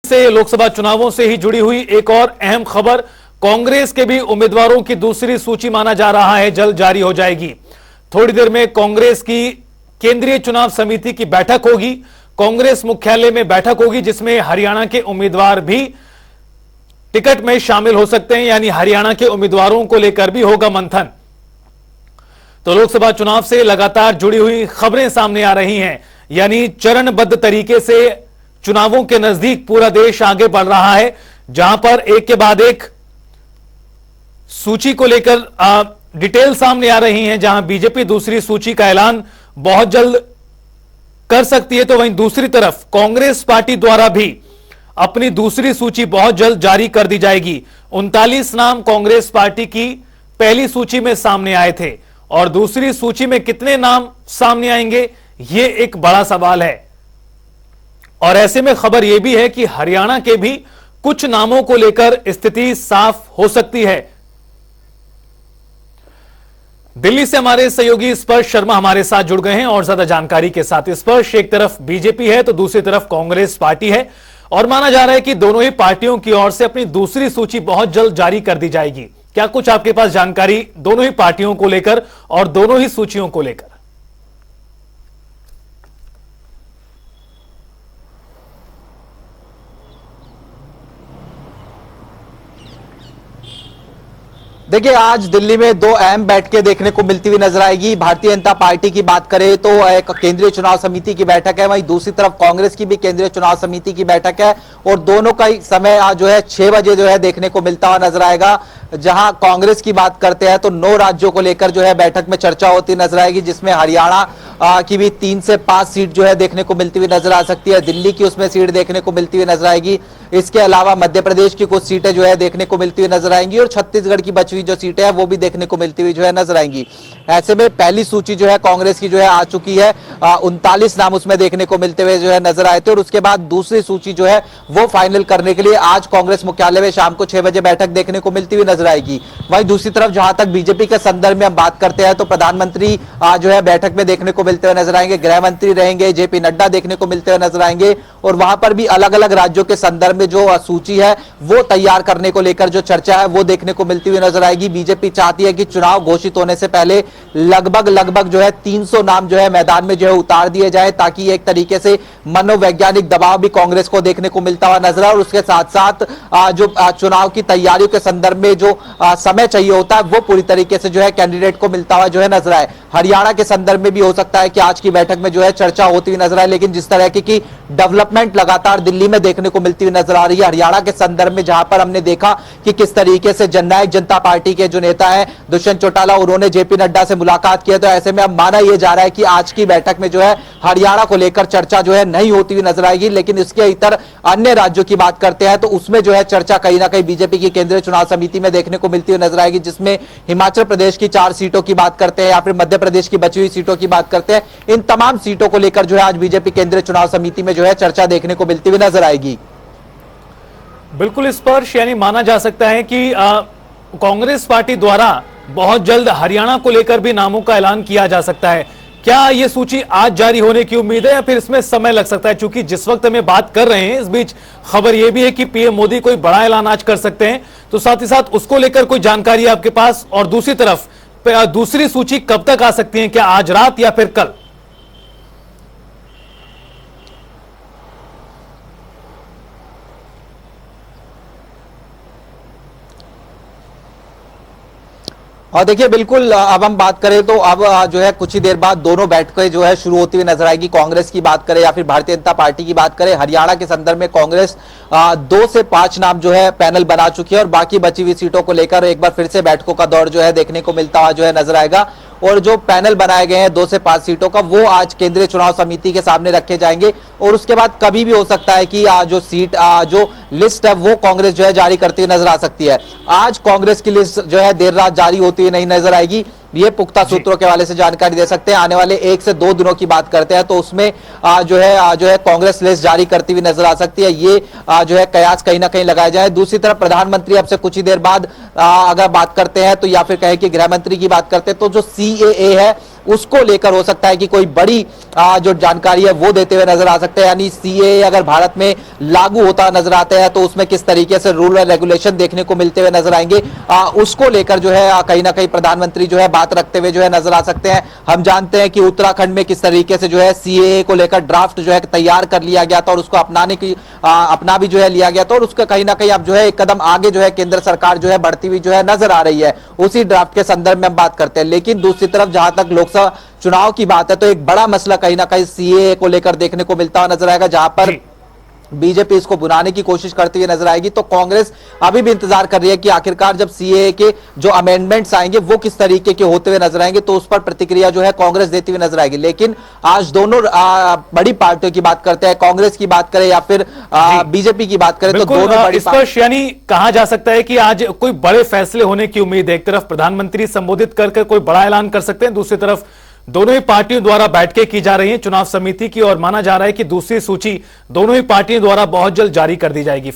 से लोकसभा चुनावों से ही जुड़ी हुई एक और अहम खबर, कांग्रेस के भी उम्मीदवारों की दूसरी सूची माना जा रहा है जल्द जारी हो जाएगी। थोड़ी देर में कांग्रेस की केंद्रीय चुनाव समिति की बैठक होगी, कांग्रेस मुख्यालय में बैठक होगी जिसमें हरियाणा के उम्मीदवार भी टिकट में शामिल हो सकते हैं, यानी हरियाणा के उम्मीदवारों को लेकर भी होगा मंथन। तो लोकसभा चुनाव से लगातार जुड़ी हुई खबरें सामने आ रही हैं, यानी चरणबद्ध तरीके से चुनावों के नजदीक पूरा देश आगे बढ़ रहा है, जहां पर एक के बाद एक सूची को लेकर डिटेल सामने आ रही हैं। जहां बीजेपी दूसरी सूची का ऐलान बहुत जल्द कर सकती है, तो वहीं दूसरी तरफ कांग्रेस पार्टी द्वारा भी अपनी दूसरी सूची बहुत जल्द जारी कर दी जाएगी। 39 नाम कांग्रेस पार्टी की पहली सूची में सामने आए थे और दूसरी सूची में कितने नाम सामने आएंगे, यह एक बड़ा सवाल है। और ऐसे में खबर यह भी है कि हरियाणा के भी कुछ नामों को लेकर स्थिति साफ हो सकती है। दिल्ली से हमारे सहयोगी स्पर्श शर्मा हमारे साथ जुड़ गए हैं और ज्यादा जानकारी के साथ। स्पर्श, एक तरफ बीजेपी है तो दूसरी तरफ कांग्रेस पार्टी है और माना जा रहा है कि दोनों ही पार्टियों की ओर से अपनी दूसरी सूची बहुत जल्द जारी कर दी जाएगी। क्या कुछ आपके पास जानकारी दोनों ही पार्टियों को लेकर और दोनों ही सूचियों को लेकर? देखिए, आज दिल्ली में दो अहम बैठकें देखने को मिलती हुई नजर आएगी। भारतीय जनता पार्टी की बात करें तो एक केंद्रीय चुनाव समिति की बैठक है, वहीं दूसरी तरफ कांग्रेस की भी केंद्रीय चुनाव समिति की बैठक है और दोनों का समय आज जो है 6 बजे जो है देखने को मिलता हुआ नजर आएगा। जहां कांग्रेस की बात करते हैं तो 9 राज्यों को लेकर जो है बैठक में चर्चा होती नजर आएगी, जिसमें हरियाणा की भी 3 से 5 सीट जो है देखने को मिलती हुई नजर आ सकती है। दिल्ली की उसमें सीट देखने को मिलती हुई नजर आएगी। इसके अलावा मध्य प्रदेश की कुछ सीटें जो है देखने को मिलती हुई नजर आएंगी और छत्तीसगढ़ की बची हुई जो सीटें हैं वो भी देखने को मिलती हुई जो है नजर आएंगी। ऐसे में पहली सूची जो है कांग्रेस की जो है आ चुकी है, 39 नाम उसमें देखने को मिलते हुए जो है नजर आए थे और उसके बाद दूसरी सूची जो है वो फाइनल करने के लिए आज कांग्रेस मुख्यालय में शाम को 6 बजे बैठक देखने को मिलती हुई नजर आएगी। वहीं दूसरी तरफ जहां तक बीजेपी के संदर्भ में हम बात करते हैं तो प्रधानमंत्री जो है बैठक में देखने को मिलते हुए नजर आएंगे, गृह मंत्री रहेंगे, जेपी नड्डा देखने को मिलते हुए नजर आएंगे और वहां पर भी अलग अलग राज्यों के संदर्भ में जो सूची है वो तैयार करने को लेकर जो चर्चा है वो देखने को मिलती हुई नजर आएगी। बीजेपी चाहती है कि चुनाव घोषित होने से पहले लगभग जो है 300 नाम जो है मैदान में जो है उतार दिए जाए, ताकि एक तरीके से मनोवैज्ञानिक दबाव भी कांग्रेस को देखने को मिलता हुआ नजर आए और उसके साथ साथ जो चुनाव की तैयारियों के संदर्भ में जो समय चाहिए होता है वो पूरी तरीके से जो है कैंडिडेट को मिलता हुआ जो है नजर आए। हरियाणा के संदर्भ में भी हो सकता है कि आज की बैठक में जो है चर्चा होती हुई नजर आए, लेकिन जिस तरह की डेवलपमेंट लगातार दिल्ली में देखने को मिलती हुई नजर आ रही है हरियाणा के संदर्भ में, जहां पर हमने देखा कि किस तरीके से जननायक जनता पार्टी के जो नेता है दुष्यंत चौटाला, उन्होंने जेपी नड्डा से मुलाकात की है। तो ऐसे में अब माना यह जा रहा है कि आज की बैठक में जो है हरियाणा को लेकर चर्चा जो है नहीं होती हुई नजर आएगी, लेकिन इसके इतर अन्य राज्यों की बात करते हैं तो उसमें जो है चर्चा कहीं ना कहीं बीजेपी की केंद्रीय चुनाव समिति में देखने को मिलती हुई नजर आएगी, जिसमें हिमाचल प्रदेश की 4 सीटों की बात करते हैं या फिर मध्य प्रदेश की बची हुई सीटों की बात करते हैं। इन तमाम सीटों को लेकर जो है आज बीजेपी केंद्रीय चुनाव समिति में जो है चर्चा देखने को मिलती हुई नजर आएगी। बिल्कुल स्पर्श, यानी माना जा सकता है कि कांग्रेस पार्टी द्वारा बहुत जल्द हरियाणा को लेकर भी नामों का ऐलान किया जा सकता है। क्या यह सूची आज जारी होने की उम्मीद है या फिर इसमें समय लग सकता है? क्योंकि जिस वक्त हमें बात कर रहे हैं इस बीच खबर यह भी है कि पीएम मोदी कोई बड़ा ऐलान आज कर सकते हैं, तो साथ ही साथ उसको लेकर कोई जानकारी है आपके पास? और दूसरी तरफ दूसरी सूची कब तक आ सकती है, क्या आज रात या फिर कल? और देखिए, बिल्कुल अब हम बात करें तो अब जो है कुछ ही देर बाद दोनों बैठकें जो है शुरू होती हुई नजर आएगी। कांग्रेस की बात करें या फिर भारतीय जनता पार्टी की बात करें, हरियाणा के संदर्भ में कांग्रेस 2 से 5 नाम जो है पैनल बना चुकी है और बाकी बची हुई सीटों को लेकर एक बार फिर से बैठकों का दौर जो है देखने को मिलता हुआ जो है नजर आएगा और जो पैनल बनाए गए हैं 2 से 5 सीटों का वो आज केंद्रीय चुनाव समिति के सामने रखे जाएंगे और उसके बाद कभी भी हो सकता है कि जो सीट जो लिस्ट है वो कांग्रेस जो है जारी करती हुई नजर आ सकती है। आज कांग्रेस की लिस्ट जो है देर रात जारी होती हुई नहीं नजर आएगी, ये पुख्ता सूत्रों के हवाले से जानकारी दे सकते हैं। आने वाले 1 से 2 दिनों की बात करते हैं तो उसमें जो है कांग्रेस लिस्ट जारी करती हुई नजर आ सकती है। ये जो है कयास कहीं ना कहीं लगाया जाए। दूसरी तरफ प्रधानमंत्री अब से कुछ ही देर बाद अगर बात करते हैं तो, या फिर कहें कि गृह मंत्री की बात करते हैं तो जो CAA है उसको लेकर हो सकता है कि कोई बड़ी जो जानकारी है वो देते हुए नजर आ सकते हैं। यानी CAA अगर भारत में लागू होता नजर आता है तो उसमें किस तरीके से रूल और रेगुलेशन देखने को मिलते हुए नजर आएंगे, उसको लेकर जो है कहीं ना कहीं प्रधानमंत्री जो है बात रखते हुए जो है नजर आ सकते हैं। हम जानते हैं कि उत्तराखंड में किस तरीके से जो है CAA को लेकर ड्राफ्ट जो है तैयार कर लिया गया था और उसको अपना भी जो है लिया गया था, और उसका कहीं ना कहीं अब जो है एक कदम आगे जो है केंद्र सरकार जो है बढ़ती हुई जो है नजर आ रही है। उसी ड्राफ्ट के संदर्भ में हम बात करते हैं। लेकिन दूसरी तरफ जहां तक लोकसभा चुनाव की बात है तो एक बड़ा मसला कहीं ना कहीं CAA को लेकर देखने को मिलता हुआ नजर आएगा, जहां पर बीजेपी इसको बुलाने की कोशिश करती हुई नजर आएगी। तो कांग्रेस अभी भी इंतजार कर रही है कि आखिरकार जब CAA के जो अमेंडमेंट्स आएंगे वो किस तरीके के होते हुए नजर आएंगे, तो उस पर प्रतिक्रिया जो है कांग्रेस देती हुई नजर आएगी। लेकिन आज दोनों बड़ी पार्टियों की बात करते हैं, कांग्रेस की बात करें या फिर बीजेपी की बात करें, तो दोनों बड़ी स्पष्ट यानी कहा जा सकता है कि आज कोई बड़े फैसले होने की उम्मीद है। एक तरफ प्रधानमंत्री संबोधित कर कोई बड़ा ऐलान कर सकते हैं, दूसरी तरफ दोनों ही पार्टियों द्वारा बैठकें की जा रही हैं चुनाव समिति की, और माना जा रहा है कि दूसरी सूची दोनों ही पार्टियों द्वारा बहुत जल्द जारी कर दी जाएगी।